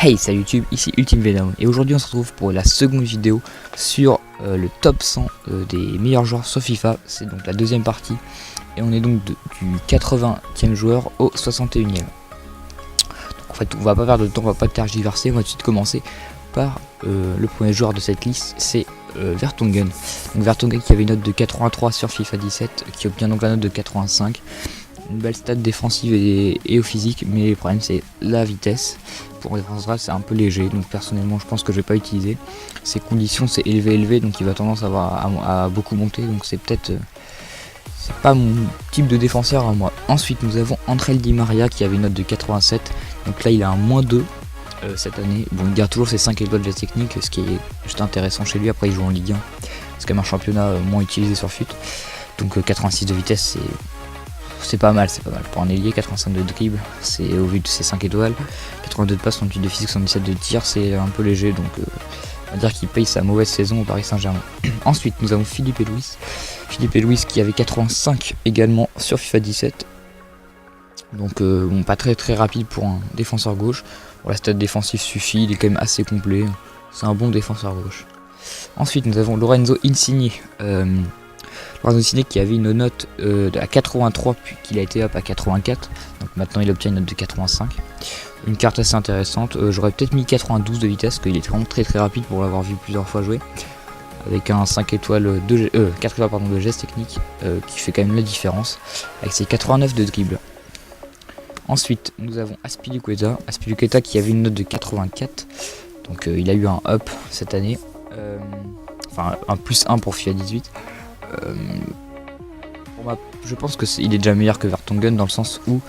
Hey, salut YouTube, ici Ultime Venom et aujourd'hui on se retrouve pour la seconde vidéo sur le top 100 des meilleurs joueurs sur FIFA. C'est donc la deuxième partie et on est donc du 80e joueur au 61e. Donc en fait on va pas perdre de temps, on va pas tergiverser, on va tout de suite commencer par le premier joueur de cette liste, c'est Vertonghen. Donc Vertonghen qui avait une note de 83 sur FIFA 17, qui obtient donc la note de 85. Une belle stat défensive et au physique, mais le problème c'est la vitesse. Pour les centrales c'est un peu léger, donc personnellement je pense que je vais pas utiliser. Ses conditions c'est élevé, donc il va tendance à beaucoup monter, donc c'est peut-être c'est pas mon type de défenseur à moi. Ensuite nous avons Angel Di Maria qui avait une note de 87, donc là il a un -2 cette année. Bon, il garde toujours ses 5 étoiles de la technique, ce qui est juste intéressant chez lui. Après il joue en Ligue 1, c'est quand même un championnat moins utilisé sur FUT, donc 86 de vitesse c'est pas mal, pour un ailier. 85 de dribble, c'est au vu de ses 5 étoiles, 82 de passe, 38 de physique, 117 de tir, c'est un peu léger, donc on va dire qu'il paye sa mauvaise saison au Paris Saint-Germain. Ensuite nous avons Philippe Luis qui avait 85 également sur FIFA 17, donc bon, pas très rapide pour un défenseur gauche. Bon, la stat défensive suffit, il est quand même assez complet, c'est un bon défenseur gauche. Ensuite nous avons Lorenzo Insigne qui avait une note à 83 puis qu'il a été up à 84, donc maintenant il obtient une note de 85. Une carte assez intéressante, j'aurais peut-être mis 92 de vitesse, parce qu'il est vraiment très rapide pour l'avoir vu plusieurs fois jouer, avec un 5 étoiles 4 étoiles de geste technique, qui fait quand même la différence, avec ses 89 de dribble. Ensuite nous avons Azpilicueta qui avait une note de 84, donc il a eu un up cette année, enfin un +1 pour FIFA 18. Je pense que il est déjà meilleur que Vertonghen dans le sens où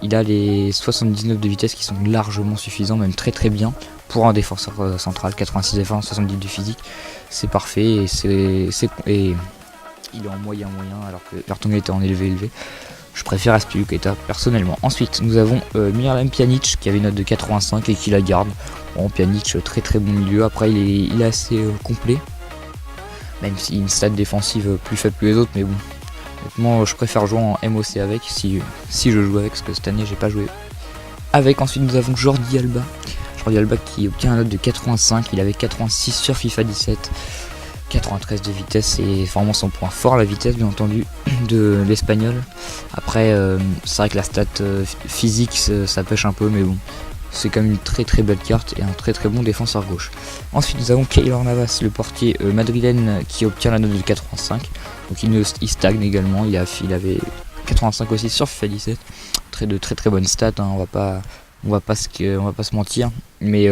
il a les 79 de vitesse qui sont largement suffisants, même très bien pour un défenseur central. 86 défense, 70 de physique, c'est parfait, et il est en moyen alors que Vertonghen était en élevé. Je préfère Azpilicueta personnellement. Ensuite nous avons Miralem Pjanic qui avait une note de 85 et qui la garde. Bon, Pjanic très bon milieu, après il est assez complet, même s'il a une stat défensive plus faible que les autres, mais bon, honnêtement je préfère jouer en MOC avec, si je joue avec, parce que cette année j'ai pas joué avec. Ensuite nous avons Jordi Alba qui obtient un note de 85, il avait 86 sur FIFA 17, 93 de vitesse, et vraiment son point fort, la vitesse bien entendu de l'espagnol. Après c'est vrai que la stat physique ça pêche un peu, mais bon, c'est quand même une très belle carte et un très bon défenseur gauche. Ensuite nous avons Keylor Navas, le portier madrilène, qui obtient la note de 85, donc il stagne également, il avait 85 aussi sur FIFA 17, très bonne stat, hein, on va pas se mentir, mais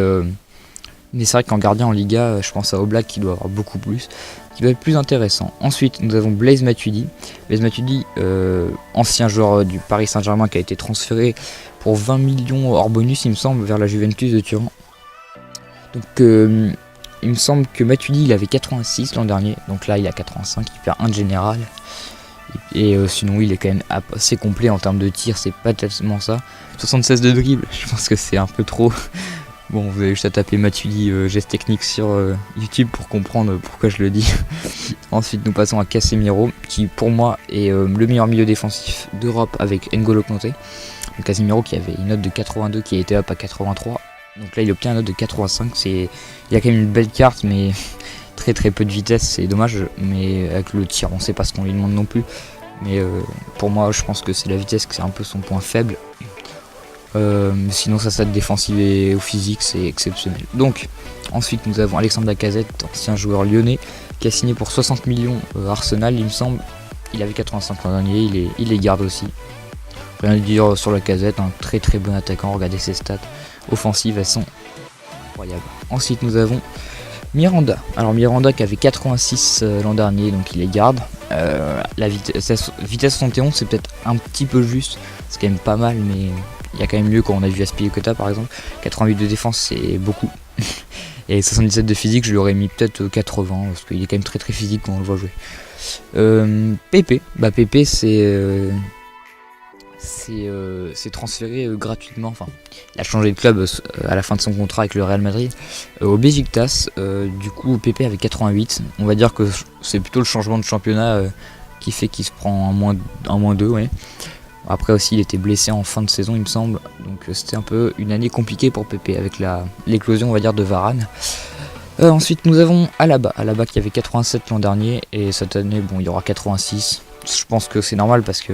c'est vrai qu'en gardien en Liga, je pense à Oblak qui doit avoir beaucoup plus, qui doit être plus intéressant. Ensuite nous avons Blaise Matuidi, ancien joueur du Paris Saint-Germain qui a été transféré pour 20 millions hors bonus il me semble vers la Juventus de Turin. Donc il me semble que Matuidi il avait 86 l'an dernier, donc là il a 85, il perd un de général, et sinon il est quand même assez complet en termes de tir, c'est pas tellement ça. 76 de dribble, je pense que c'est un peu trop. Bon, vous avez juste à taper Matuidi geste technique sur YouTube pour comprendre pourquoi je le dis. Ensuite nous passons à Casemiro, qui pour moi est le meilleur milieu défensif d'Europe avec N'Golo Kanté. Donc Casemiro qui avait une note de 82 qui a été up à 83, donc là il obtient une note de 85, il a quand même une belle carte, mais très peu de vitesse, c'est dommage, mais avec le tir on sait pas ce qu'on lui demande non plus, mais pour moi je pense que c'est la vitesse que c'est un peu son point faible. Sinon sa stat défensive et au physique c'est exceptionnel. Donc ensuite nous avons Alexandre Lacazette, ancien joueur lyonnais, qui a signé pour 60 millions Arsenal il me semble, il avait 85 l'an dernier, il les garde aussi. Rien à dire sur Lacazette, un très bon attaquant, regardez ses stats offensives, elles sont incroyables. Ensuite nous avons Miranda, qui avait 86 l'an dernier, donc il les garde. La vitesse 71 c'est peut-être un petit peu juste, c'est quand même pas mal, mais il y a quand même mieux quand on a vu Azpilicueta par exemple. 88 de défense c'est beaucoup, et 77 de physique je lui aurais mis peut-être 80, parce qu'il est quand même très physique quand on le voit jouer. Pepe c'est transféré gratuitement, enfin il a changé de club à la fin de son contrat avec le Real Madrid, au Beşiktaş. Du coup Pepe avait 88, on va dire que c'est plutôt le changement de championnat qui fait qu'il se prend un moins 2, ouais. Après aussi il était blessé en fin de saison il me semble, donc c'était un peu une année compliquée pour Pépé avec l'éclosion on va dire de Varane. Ensuite nous avons Alaba qui avait 87 l'an dernier et cette année bon il y aura 86. Je pense que c'est normal parce que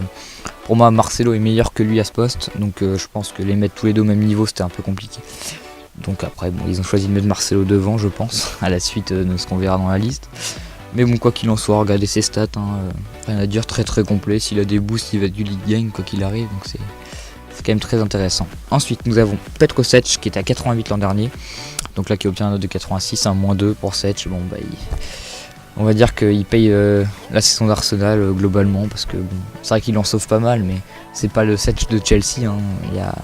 pour moi Marcelo est meilleur que lui à ce poste, donc je pense que les mettre tous les deux au même niveau c'était un peu compliqué. Donc après bon ils ont choisi de mettre Marcelo devant je pense, à la suite de ce qu'on verra dans la liste. Mais bon quoi qu'il en soit, regardez ses stats, rien à dire, très très complet, s'il a des boosts il va être du lead game quoi qu'il arrive, donc c'est quand même très intéressant. Ensuite nous avons Petro Cech qui était à 88 l'an dernier, donc là qui obtient un note de 86, un -2 pour Cech, bon bah on va dire qu'il paye la saison d'Arsenal globalement, parce que bon, c'est vrai qu'il en sauve pas mal, mais c'est pas le Cech de Chelsea, il y a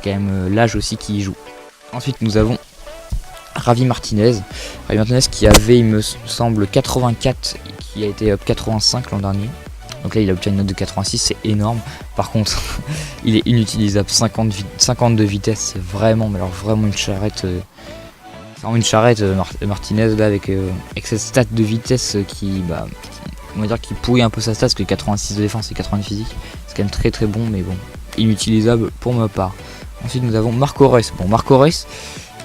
quand même l'âge aussi qui y joue. Ensuite nous avons Javi Martinez qui avait il me semble 84 et qui a été up 85 l'an dernier. Donc là il a obtenu une note de 86, c'est énorme. Par contre il est inutilisable, 50 de vitesse, c'est vraiment, mais alors vraiment une charrette. Martinez là avec cette stat de vitesse qui on va dire qui pourrit un peu sa stat, parce que 86 de défense et 80 de physique, c'est quand même très très bon, mais bon, inutilisable pour ma part. Ensuite nous avons Marco Reus. Bon Marco Reus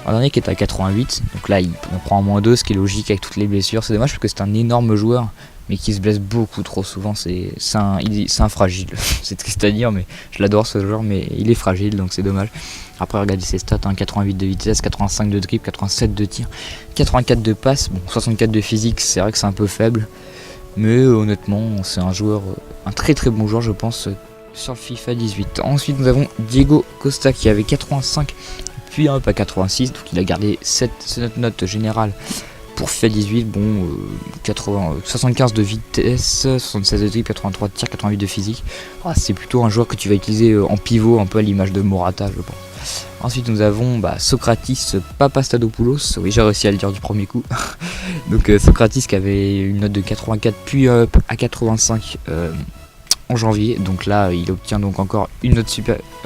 l'an dernier qui est à 88, donc là on prend un -2, ce qui est logique avec toutes les blessures. C'est dommage parce que c'est un énorme joueur, mais qui se blesse beaucoup trop souvent. C'est un fragile. C'est triste à dire, mais je l'adore ce joueur, mais il est fragile, donc c'est dommage. Après regardez ses stats, 88 de vitesse, 85 de dribble, 87 de tir, 84 de passe, bon 64 de physique, c'est vrai que c'est un peu faible, mais honnêtement c'est un joueur, un très très bon joueur je pense sur FIFA 18. Ensuite nous avons Diego Costa qui avait 85 puis un up à 86, donc il a gardé cette note générale pour FIFA 18, bon 75 de vitesse, 76 de dribble, 83 de tir, 88 de physique. C'est plutôt un joueur que tu vas utiliser en pivot, un peu à l'image de Morata je pense. Ensuite nous avons Socratis Papastadopoulos, oui j'ai réussi à le dire du premier coup. Donc Socratis qui avait une note de 84 puis up à 85 en janvier, donc là il obtient donc encore une note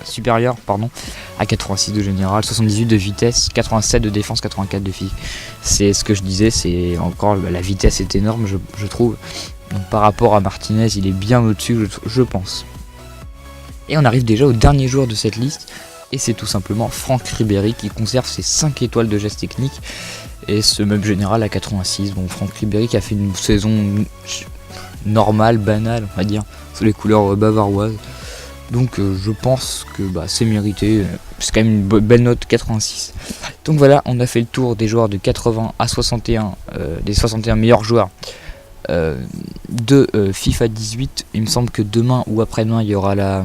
supérieure à 86 de général, 78 de vitesse, 87 de défense, 84 de physique. C'est ce que je disais, c'est encore la vitesse est énorme je trouve, donc par rapport à Martinez il est bien au-dessus je pense. Et on arrive déjà au dernier joueur de cette liste, et c'est tout simplement Franck Ribéry qui conserve ses 5 étoiles de geste technique et ce même général à 86. Bon Franck Ribéry qui a fait une saison normale, banale on va dire, sur les couleurs bavaroises, donc je pense que c'est mérité, c'est quand même une belle note 86. Donc voilà, on a fait le tour des joueurs de 80 à 61, des 61 meilleurs joueurs de FIFA 18. Il me semble que demain ou après-demain il y aura la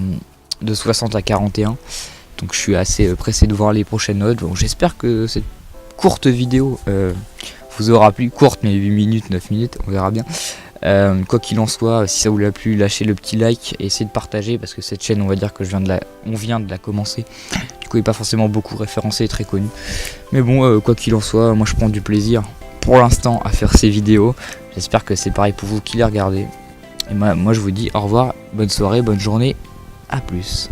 de 60 à 41, donc je suis assez pressé de voir les prochaines notes. Bon, j'espère que cette courte vidéo vous aura plu, courte mais 8 minutes, 9 minutes, on verra bien. Quoi qu'il en soit, si ça vous a plu, lâchez le petit like et essayez de partager, parce que cette chaîne, on va dire que on vient de la commencer. Du coup, il n'est pas forcément beaucoup référencé et très connu. Mais bon, quoi qu'il en soit, moi je prends du plaisir pour l'instant à faire ces vidéos. J'espère que c'est pareil pour vous qui les regardez. Et moi je vous dis au revoir, bonne soirée, bonne journée, à plus.